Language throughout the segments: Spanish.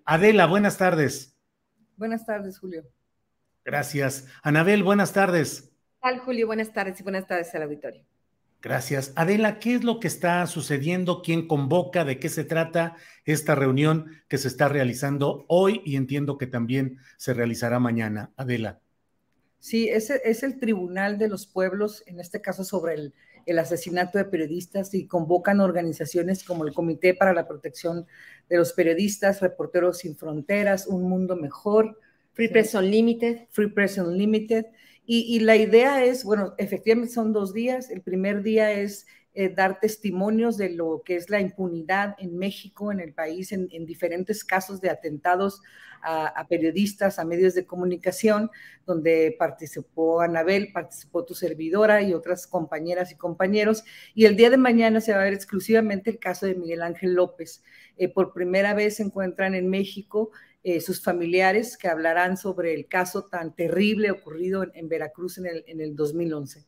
Adela, buenas tardes. Buenas tardes, Julio. Gracias. Anabel, buenas tardes. Tal, Julio, buenas tardes y buenas tardes al auditorio. Gracias. Adela, ¿qué es lo que está sucediendo? ¿Quién convoca? ¿De qué se trata esta reunión que se está realizando hoy? Y entiendo que también se realizará mañana. Adela. Sí, ese es el Tribunal de los Pueblos, en este caso sobre el asesinato de periodistas, y convocan organizaciones como el Comité para la Protección de los Periodistas, Reporteros Sin Fronteras, Un Mundo Mejor, Free Press Unlimited. Free Press Unlimited. Y la idea es, bueno, efectivamente son 2 días. El primer día es dar testimonios de lo que es la impunidad en México, en el país, en diferentes casos de atentados a periodistas, a medios de comunicación, donde participó Anabel, participó tu servidora y otras compañeras y compañeros. Y el día de mañana se va a ver exclusivamente el caso de Miguel Ángel López. Por primera vez se encuentran en México sus familiares, que hablarán sobre el caso tan terrible ocurrido en Veracruz en el 2011.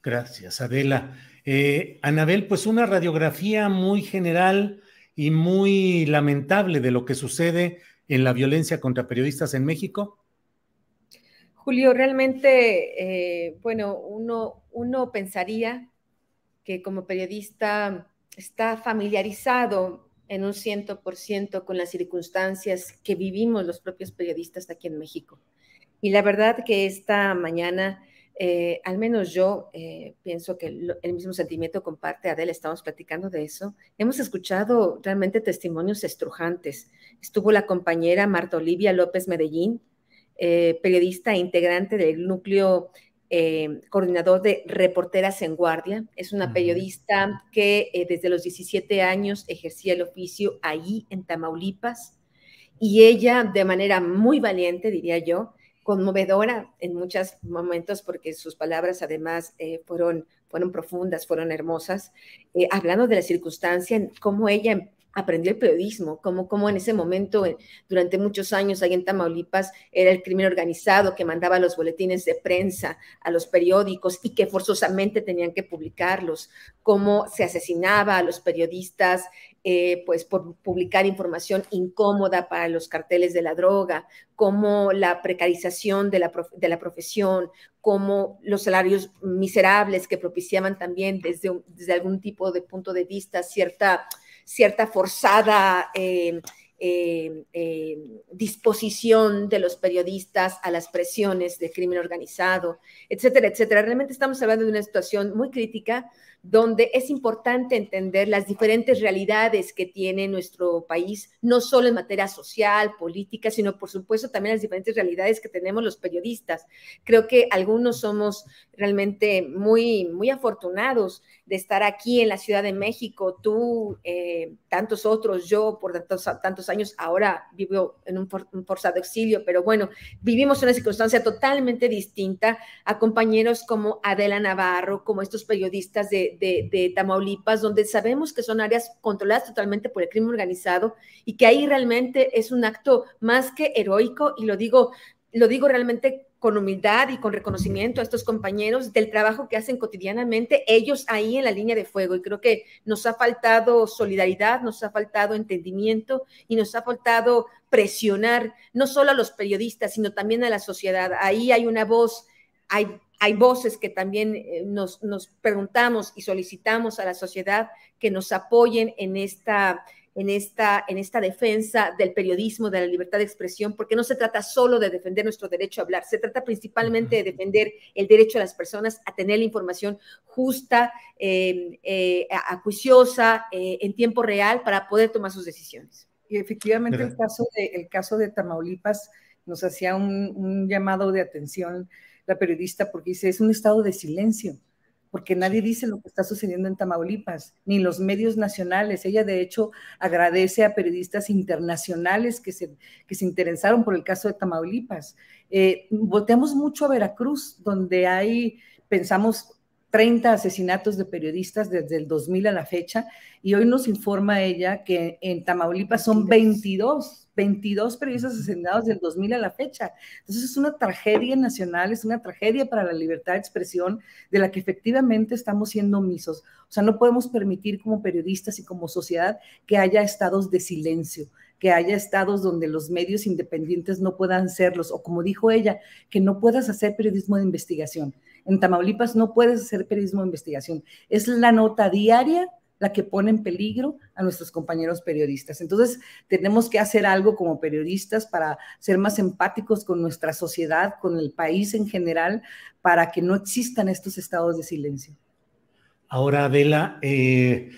Gracias, Adela. Anabel, pues una radiografía muy general y muy lamentable de lo que sucede en la violencia contra periodistas en México. Julio, realmente, bueno, uno pensaría que como periodista está familiarizado en un 100% con las circunstancias que vivimos los propios periodistas aquí en México. Y la verdad que esta mañana, al menos yo pienso que el mismo sentimiento comparte Adela, estamos platicando de eso. Hemos escuchado realmente testimonios estrujantes. Estuvo la compañera Marta Olivia López Medellín, periodista e integrante del núcleo coordinador de Reporteras en Guardia. Es una periodista que desde los 17 años ejercía el oficio ahí en Tamaulipas, y ella de manera muy valiente, diría yo, conmovedora en muchos momentos, porque sus palabras además fueron profundas, fueron hermosas, hablando de la circunstancia, en cómo ella aprendió el periodismo, cómo en ese momento, durante muchos años ahí en Tamaulipas, era el crimen organizado que mandaba los boletines de prensa a los periódicos y que forzosamente tenían que publicarlos, cómo se asesinaba a los periodistas pues por publicar información incómoda para los carteles de la droga, como la precarización de la profesión, como los salarios miserables que propiciaban también desde algún tipo de punto de vista cierta forzada disposición de los periodistas a las presiones del crimen organizado, etcétera, etcétera. Realmente estamos hablando de una situación muy crítica, donde es importante entender las diferentes realidades que tiene nuestro país, no solo en materia social, política, sino por supuesto también las diferentes realidades que tenemos los periodistas. Creo que algunos somos realmente muy, muy afortunados de estar aquí en la Ciudad de México, tú, tantos otros, yo por tantos años, ahora vivo en un forzado exilio, pero bueno, vivimos una circunstancia totalmente distinta a compañeros como Adela Navarro, como estos periodistas de Tamaulipas, donde sabemos que son áreas controladas totalmente por el crimen organizado y que ahí realmente es un acto más que heroico, y lo digo realmente con humildad y con reconocimiento a estos compañeros del trabajo que hacen cotidianamente, ellos ahí en la línea de fuego. Y creo que nos ha faltado solidaridad, nos ha faltado entendimiento y nos ha faltado presionar no solo a los periodistas, sino también a la sociedad. Ahí hay una voz, hay voces que también nos preguntamos y solicitamos a la sociedad que nos apoyen en esta defensa del periodismo, de la libertad de expresión, porque no se trata solo de defender nuestro derecho a hablar, se trata principalmente de defender el derecho de las personas a tener la información justa, acuiciosa, en tiempo real, para poder tomar sus decisiones. Y efectivamente el caso de Tamaulipas nos hacía un llamado de atención la periodista, porque dice, es un estado de silencio, porque nadie dice lo que está sucediendo en Tamaulipas, ni los medios nacionales. Ella, de hecho, agradece a periodistas internacionales que se interesaron por el caso de Tamaulipas. Volteamos mucho a Veracruz, donde pensamos 30 asesinatos de periodistas desde el 2000 a la fecha, y hoy nos informa ella que en Tamaulipas son 22 periodistas asesinados del 2000 a la fecha. Entonces es una tragedia nacional, es una tragedia para la libertad de expresión de la que efectivamente estamos siendo omisos. O sea, no podemos permitir como periodistas y como sociedad que haya estados de silencio, que haya estados donde los medios independientes no puedan serlos, o como dijo ella, que no puedas hacer periodismo de investigación. En Tamaulipas no puedes hacer periodismo de investigación. Es la nota diaria la que pone en peligro a nuestros compañeros periodistas. Entonces, tenemos que hacer algo como periodistas para ser más empáticos con nuestra sociedad, con el país en general, para que no existan estos estados de silencio. Ahora, Adela,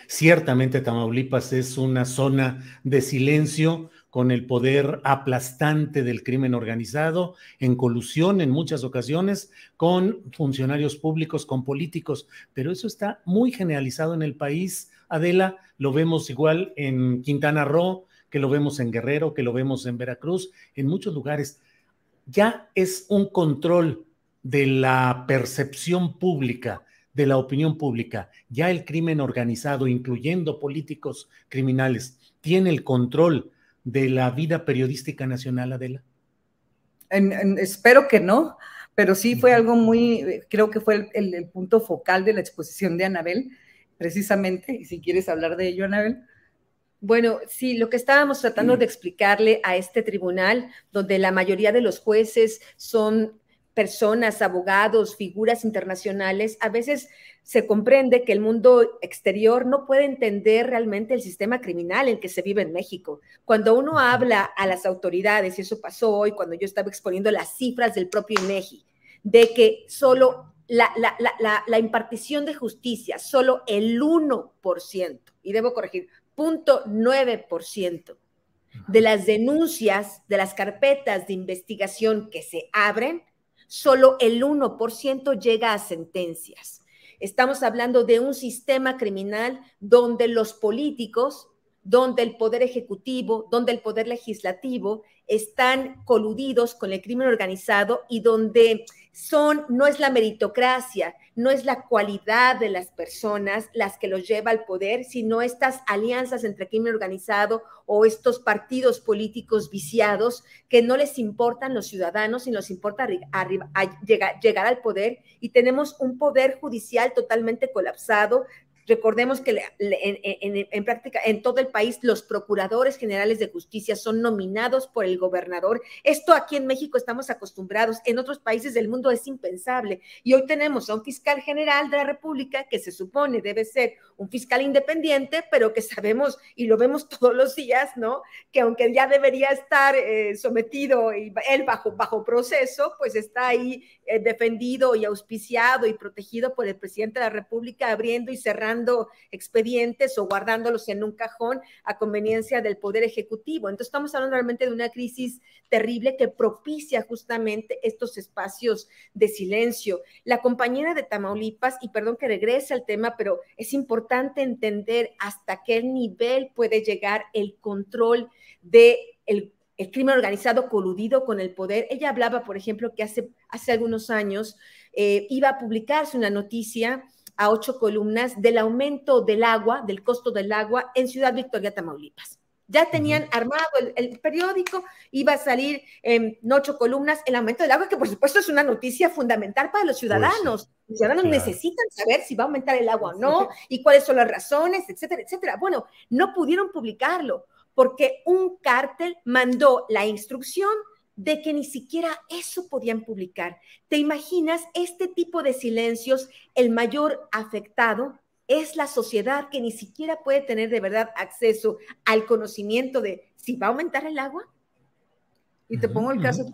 ciertamente Tamaulipas es una zona de silencio con el poder aplastante del crimen organizado, en colusión en muchas ocasiones con funcionarios públicos, con políticos, pero eso está muy generalizado en el país. Adela, lo vemos igual en Quintana Roo, que lo vemos en Guerrero, que lo vemos en Veracruz, en muchos lugares. Ya es un control de la percepción pública, de la opinión pública. Ya el crimen organizado, incluyendo políticos criminales, tiene el control de la vida periodística nacional, Adela. Espero que no, pero sí fue algo muy, creo que fue el punto focal de la exposición de Anabel, precisamente, y si quieres hablar de ello, Anabel. Bueno, sí, lo que estábamos tratando de explicarle a este tribunal, donde la mayoría de los jueces son personas, abogados, figuras internacionales, a veces se comprende que el mundo exterior no puede entender realmente el sistema criminal en que se vive en México. Cuando uno habla a las autoridades, y eso pasó hoy cuando yo estaba exponiendo las cifras del propio INEGI, de que solo la impartición de justicia, solo el 1%, y debo corregir, 0.9% de las denuncias, de las carpetas de investigación que se abren, solo el 1% llega a sentencias. Estamos hablando de un sistema criminal donde los políticos, donde el poder ejecutivo, donde el poder legislativo están coludidos con el crimen organizado y donde no es la meritocracia, no es la cualidad de las personas las que los lleva al poder, sino estas alianzas entre crimen organizado o estos partidos políticos viciados que no les importan los ciudadanos, sino les importa llegar al poder, y tenemos un poder judicial totalmente colapsado. Recordemos que en práctica en todo el país los procuradores generales de justicia son nominados por el gobernador. Esto aquí en México estamos acostumbrados, en otros países del mundo es impensable. Y hoy tenemos a un fiscal general de la República que se supone debe ser un fiscal independiente, pero que sabemos y lo vemos todos los días, ¿no? Que aunque ya debería estar sometido y él bajo proceso, pues está ahí defendido y auspiciado y protegido por el presidente de la República, abriendo y cerrando expedientes o guardándolos en un cajón a conveniencia del poder ejecutivo. Entonces estamos hablando realmente de una crisis terrible que propicia justamente estos espacios de silencio. La compañera de Tamaulipas, y perdón que regrese al tema, pero es importante entender hasta qué nivel puede llegar el control de el crimen organizado coludido con el poder. Ella hablaba, por ejemplo, que hace algunos años iba a publicarse una noticia a 8 columnas del aumento del agua, del costo del agua en Ciudad Victoria, Tamaulipas. Ya tenían armado el periódico, iba a salir en 8 columnas el aumento del agua, que por supuesto es una noticia fundamental para los ciudadanos. Los ciudadanos necesitan saber si va a aumentar el agua o no, y cuáles son las razones, etcétera, etcétera. Bueno, no pudieron publicarlo porque un cártel mandó la instrucción de que ni siquiera eso podían publicar. ¿Te imaginas este tipo de silencios? El mayor afectado es la sociedad, que ni siquiera puede tener de verdad acceso al conocimiento de si va a aumentar el agua. Y te pongo el caso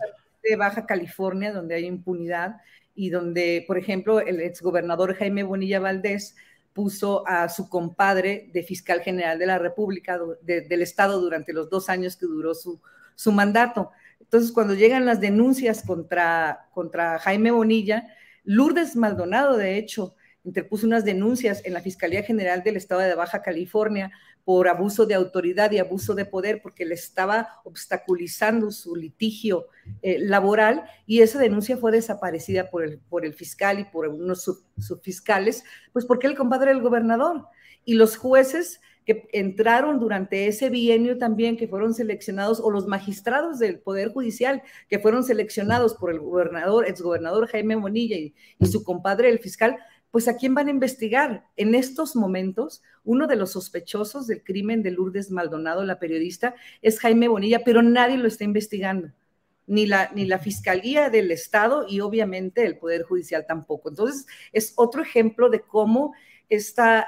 de Baja California, donde hay impunidad y donde, por ejemplo, el exgobernador Jaime Bonilla Valdés puso a su compadre de fiscal general de la República, del Estado, durante los 2 años que duró su mandato. Entonces, cuando llegan las denuncias contra Jaime Bonilla, Lourdes Maldonado, de hecho, interpuso unas denuncias en la Fiscalía General del Estado de Baja California por abuso de autoridad y abuso de poder, porque le estaba obstaculizando su litigio laboral, y esa denuncia fue desaparecida por el fiscal y por unos subfiscales, pues porque el compadre del gobernador y los jueces que entraron durante ese bienio también, que fueron seleccionados, o los magistrados del Poder Judicial que fueron seleccionados por el gobernador, exgobernador Jaime Bonilla y su compadre el fiscal, pues ¿a quién van a investigar? En estos momentos, uno de los sospechosos del crimen de Lourdes Maldonado, la periodista, es Jaime Bonilla, pero nadie lo está investigando, ni la Fiscalía del Estado y obviamente el Poder Judicial tampoco. Entonces, es otro ejemplo de cómo esta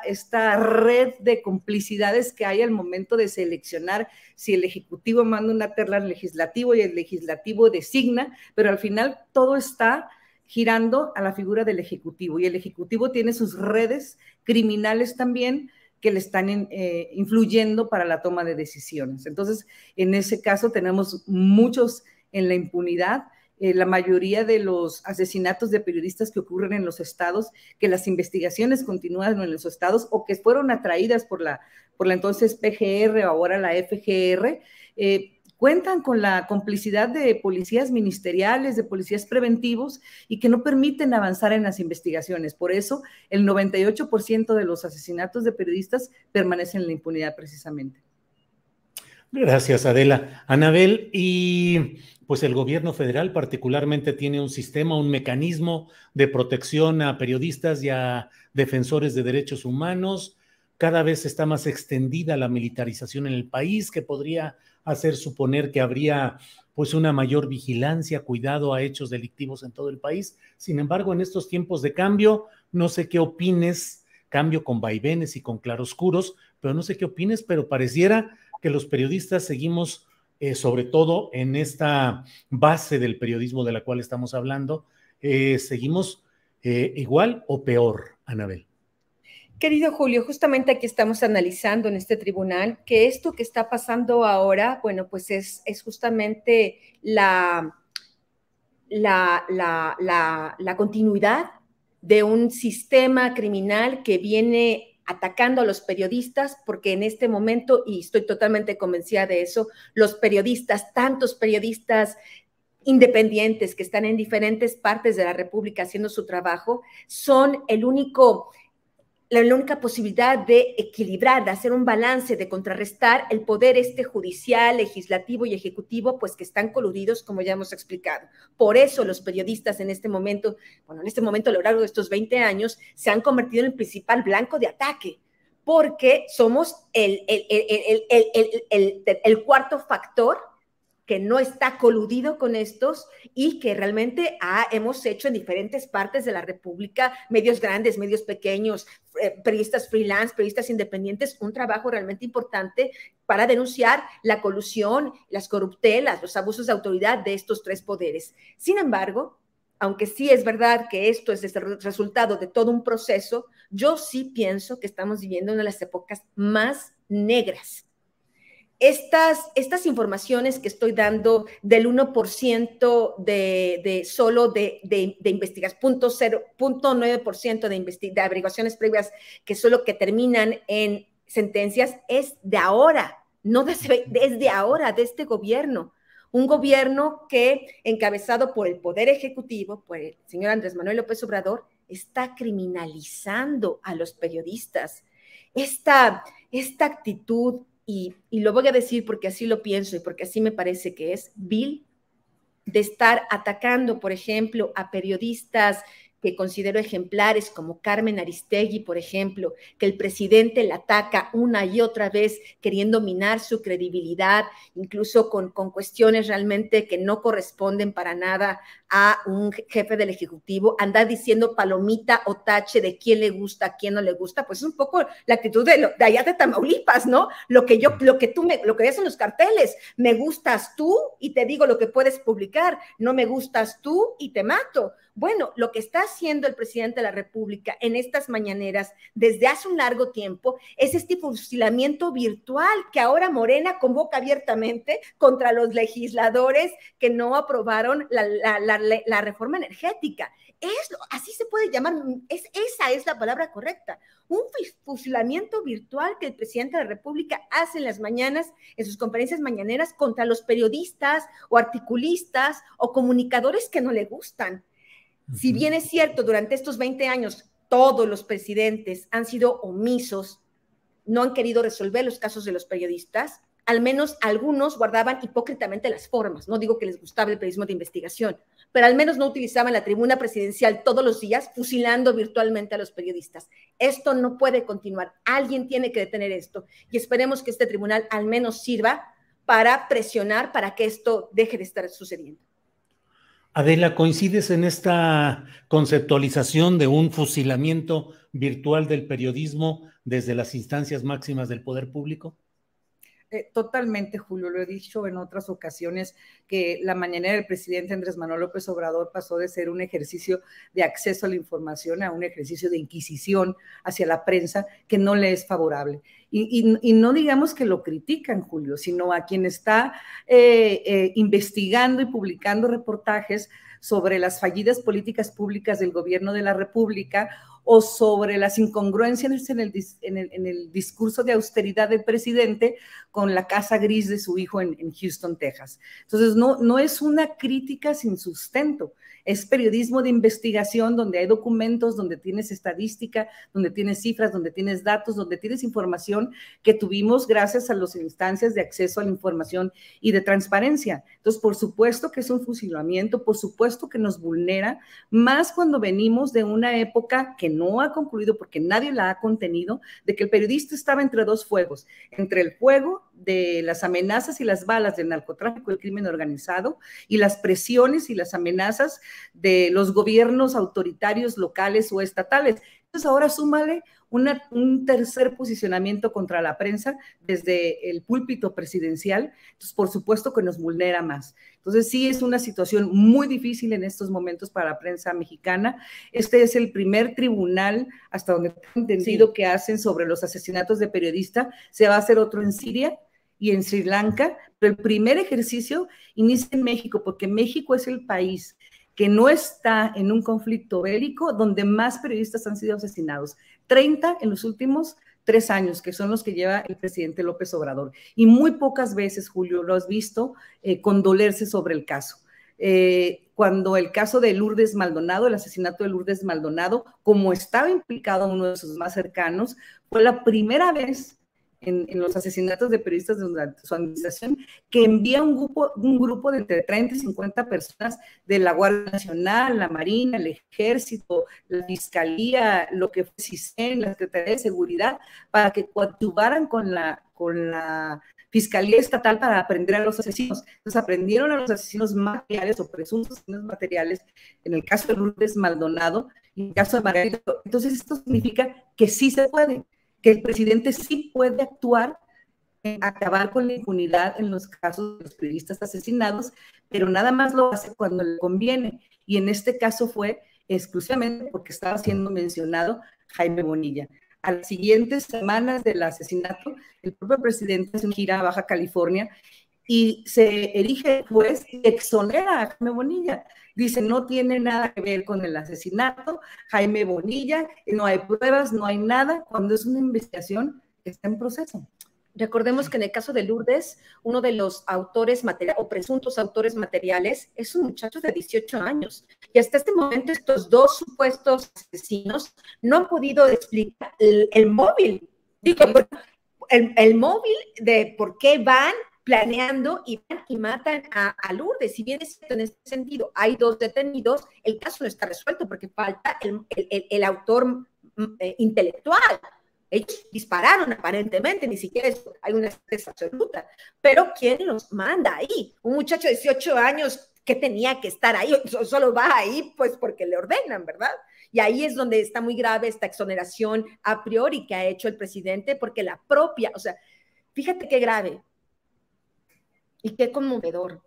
red de complicidades que hay al momento de seleccionar si el Ejecutivo manda una terna al Legislativo y el Legislativo designa, pero al final todo está girando a la figura del Ejecutivo, y el Ejecutivo tiene sus redes criminales también que le están influyendo para la toma de decisiones. Entonces, en ese caso tenemos muchos en la impunidad, la mayoría de los asesinatos de periodistas que ocurren en los estados, que las investigaciones continúan en los estados o que fueron atraídas por la entonces PGR o ahora la FGR, cuentan con la complicidad de policías ministeriales, de policías preventivos, y que no permiten avanzar en las investigaciones. Por eso, el 98% de los asesinatos de periodistas permanecen en la impunidad precisamente. Gracias, Adela. Anabel, y pues el gobierno federal particularmente tiene un sistema, un mecanismo de protección a periodistas y a defensores de derechos humanos. Cada vez está más extendida la militarización en el país, que podría hacer suponer que habría pues una mayor vigilancia, cuidado a hechos delictivos en todo el país. Sin embargo, en estos tiempos de cambio, no sé qué opines, cambio con vaivenes y con claroscuros, pero no sé qué opines, pero pareciera que los periodistas seguimos, sobre todo en esta base del periodismo de la cual estamos hablando, seguimos igual o peor, Anabel. Querido Julio, justamente aquí estamos analizando en este tribunal que esto que está pasando ahora, bueno, pues es justamente la continuidad de un sistema criminal que viene atacando a los periodistas, porque en este momento, y estoy totalmente convencida de eso, los periodistas, tantos periodistas independientes que están en diferentes partes de la República haciendo su trabajo, son la única posibilidad de equilibrar, de hacer un balance, de contrarrestar el poder judicial, legislativo y ejecutivo, pues que están coludidos, como ya hemos explicado. Por eso los periodistas en este momento a lo largo de estos 20 años, se han convertido en el principal blanco de ataque, porque somos el cuarto factor que no está coludido con estos y que realmente hemos hecho en diferentes partes de la República, medios grandes, medios pequeños, periodistas freelance, periodistas independientes, un trabajo realmente importante para denunciar la colusión, las corruptelas, los abusos de autoridad de estos tres poderes. Sin embargo, aunque sí es verdad que esto es el resultado de todo un proceso, yo sí pienso que estamos viviendo una de las épocas más negras. Estas informaciones que estoy dando del 1% de investigación, 0.9% de averiguaciones previas que solo que terminan en sentencias, es de ahora, no desde ahora, de este gobierno. Un gobierno que, encabezado por el Poder Ejecutivo, por el señor Andrés Manuel López Obrador, está criminalizando a los periodistas. Esta actitud, y lo voy a decir porque así lo pienso y porque así me parece que es vil, de estar atacando, por ejemplo, a periodistas que considero ejemplares como Carmen Aristegui, por ejemplo, que el presidente la ataca una y otra vez queriendo minar su credibilidad, incluso con cuestiones realmente que no corresponden para nada a un jefe del Ejecutivo, andar diciendo palomita o tache de quién le gusta, a quién no le gusta, pues es un poco la actitud de allá de Tamaulipas, ¿no? Lo que ves en los carteles, me gustas tú y te digo lo que puedes publicar, no me gustas tú y te mato. Bueno, lo que está haciendo el presidente de la República en estas mañaneras desde hace un largo tiempo es este fusilamiento virtual que ahora Morena convoca abiertamente contra los legisladores que no aprobaron la reforma energética. Así se puede llamar, esa es la palabra correcta. Un fusilamiento virtual que el presidente de la República hace en las mañanas, en sus conferencias mañaneras, contra los periodistas o articulistas o comunicadores que no le gustan. Si bien es cierto, durante estos 20 años todos los presidentes han sido omisos, no han querido resolver los casos de los periodistas, al menos algunos guardaban hipócritamente las formas. No digo que les gustaba el periodismo de investigación, pero al menos no utilizaban la tribuna presidencial todos los días fusilando virtualmente a los periodistas. Esto no puede continuar. Alguien tiene que detener esto y esperemos que este tribunal al menos sirva para presionar para que esto deje de estar sucediendo. Adela, ¿coincides en esta conceptualización de un fusilamiento virtual del periodismo desde las instancias máximas del poder público? Totalmente, Julio, lo he dicho en otras ocasiones, que la mañanera del presidente Andrés Manuel López Obrador pasó de ser un ejercicio de acceso a la información a un ejercicio de inquisición hacia la prensa que no le es favorable. Y no digamos que lo critican, Julio, sino a quien está investigando y publicando reportajes sobre las fallidas políticas públicas del gobierno de la República o sobre las incongruencias en el discurso de austeridad del presidente con la casa gris de su hijo en Houston, Texas. Entonces, no es una crítica sin sustento, es periodismo de investigación donde hay documentos, donde tienes estadística, donde tienes cifras, donde tienes datos, donde tienes información que tuvimos gracias a las instancias de acceso a la información y de transparencia. Entonces, por supuesto que es un fusilamiento, por supuesto que nos vulnera, más cuando venimos de una época que no ha concluido porque nadie la ha contenido, de que el periodista estaba entre dos fuegos, entre el fuego de las amenazas y las balas del narcotráfico y el crimen organizado y las presiones y las amenazas de los gobiernos autoritarios locales o estatales. Entonces ahora súmale un tercer posicionamiento contra la prensa desde el púlpito presidencial, entonces por supuesto que nos vulnera más. Entonces sí es una situación muy difícil en estos momentos para la prensa mexicana. Este es el primer tribunal, hasta donde tengo entendido, que hacen sobre los asesinatos de periodistas. Se va a hacer otro en Siria y en Sri Lanka, pero el primer ejercicio inicia en México, porque México es el país que no está en un conflicto bélico donde más periodistas han sido asesinados. 30 en los últimos 3 años, que son los que lleva el presidente López Obrador. Y muy pocas veces, Julio, lo has visto condolerse sobre el caso. Cuando el caso de Lourdes Maldonado, el asesinato de Lourdes Maldonado, como estaba implicado uno de sus más cercanos, fue la primera vez en los asesinatos de periodistas durante su administración, que envía un grupo de entre 30 y 50 personas de la Guardia Nacional, la Marina, el Ejército, la Fiscalía, lo que fue CISEN, la Secretaría de Seguridad, para que coadyuvaran con la Fiscalía Estatal para aprender a los asesinos. Entonces aprendieron a los asesinos materiales o presuntos asesinos materiales, en el caso de Lourdes Maldonado y en el caso de Margarito. Entonces esto significa que sí se puede, que el presidente sí puede actuar en acabar con la impunidad en los casos de los periodistas asesinados, pero nada más lo hace cuando le conviene. Y en este caso fue exclusivamente porque estaba siendo mencionado Jaime Bonilla. A las siguientes semanas del asesinato, el propio presidente hace una gira a Baja California y se erige juez y exonera a Jaime Bonilla. Dice, no tiene nada que ver con el asesinato, Jaime Bonilla, no hay pruebas, no hay nada, cuando es una investigación que está en proceso. Recordemos que en el caso de Lourdes, uno de los autores materiales o presuntos autores materiales es un muchacho de 18 años. Y hasta este momento estos dos supuestos asesinos no han podido explicar el móvil. Digo, el móvil de por qué van planeando y matan a Lourdes. Si bien es cierto en este sentido, hay 2 detenidos, el caso no está resuelto porque falta el autor intelectual. Ellos dispararon aparentemente, ni siquiera hay una certeza absoluta, pero ¿quién los manda ahí? Un muchacho de 18 años que tenía que estar ahí, solo va ahí pues porque le ordenan, ¿verdad? Y ahí es donde está muy grave esta exoneración a priori que ha hecho el presidente, porque la propia, o sea, fíjate qué grave y qué conmovedor.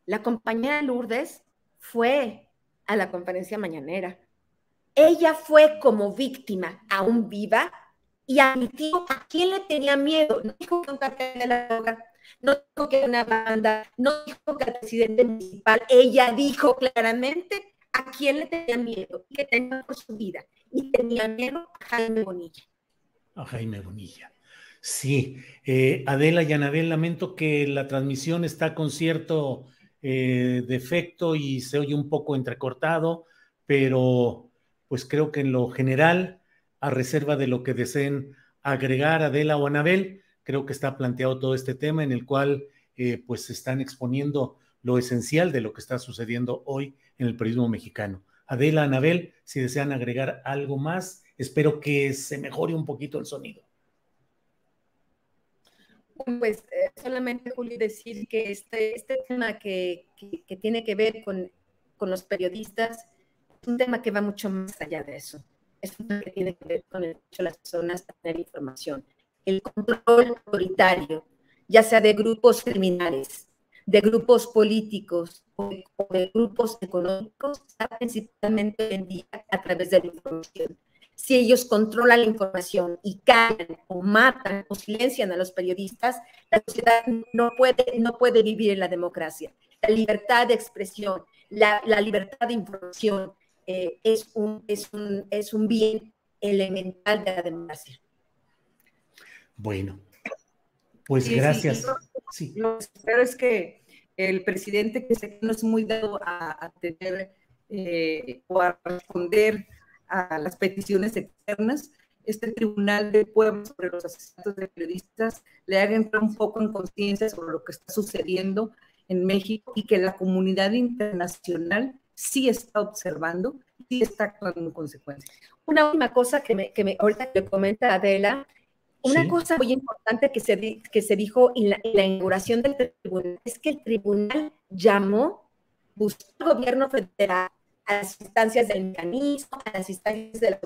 La compañera Lourdes fue a la conferencia mañanera. Ella fue como víctima, aún viva, y admitió a quién le tenía miedo. No dijo que un cartel de la droga, no dijo que una banda, no dijo que el presidente municipal. Ella dijo claramente a quién le tenía miedo, y que tenía por su vida, y tenía miedo a Jaime Bonilla. A Jaime Bonilla. Sí, Adela y Anabel, lamento que la transmisión está con cierto defecto y se oye un poco entrecortado, pero pues creo que en lo general, a reserva de lo que deseen agregar Adela o Anabel, creo que está planteado todo este tema en el cual pues se están exponiendo lo esencial de lo que está sucediendo hoy en el periodismo mexicano. Adela, Anabel, si desean agregar algo más, espero que se mejore un poquito el sonido. Pues solamente, Julio, decir que este tema que tiene que ver con los periodistas es un tema que va mucho más allá de eso. Es un tema que tiene que ver con el derecho de las personas a tener información. El control autoritario, ya sea de grupos criminales, de grupos políticos o de grupos económicos, está principalmente hoy en día a través de la información. Si ellos controlan la información y callan o matan o silencian a los periodistas, la sociedad no puede vivir en la democracia. La libertad de expresión, la libertad de información es un bien elemental de la democracia. Bueno, pues sí, gracias. Sí. Lo que espero es que el presidente, que sé que no es muy dado a tener o a responder a las peticiones externas, este Tribunal de Puebla sobre los asesinatos de periodistas le haga entrar un poco en conciencia sobre lo que está sucediendo en México y que la comunidad internacional sí está observando, sí está actuando en consecuencia. Una última cosa que ahorita le comenta Adela, una cosa muy importante que se dijo en la inauguración del tribunal es que el tribunal buscó al gobierno federal, a las instancias del mecanismo, a las instancias de la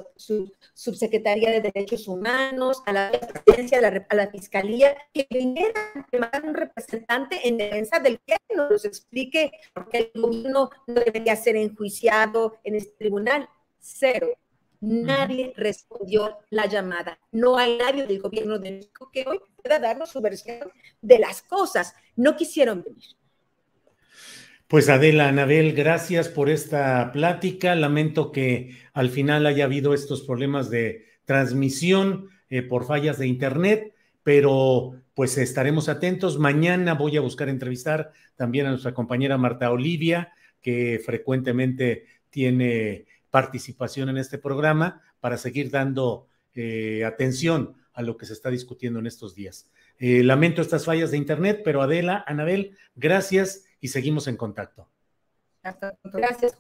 subsecretaría de Derechos Humanos, a la presidencia, a la fiscalía, que vinieran a llamar un representante en defensa del que nos explique por qué el gobierno no debería ser enjuiciado en este tribunal. Cero. Nadie respondió la llamada. No hay nadie del gobierno de México que hoy pueda darnos su versión de las cosas. No quisieron venir. Pues Adela, Anabel, gracias por esta plática. Lamento que al final haya habido estos problemas de transmisión por fallas de internet, pero pues estaremos atentos. Mañana voy a buscar entrevistar también a nuestra compañera Marta Olivia, que frecuentemente tiene participación en este programa, para seguir dando atención a lo que se está discutiendo en estos días. Lamento estas fallas de internet, pero Adela, Anabel, gracias y seguimos en contacto. Hasta pronto. Gracias.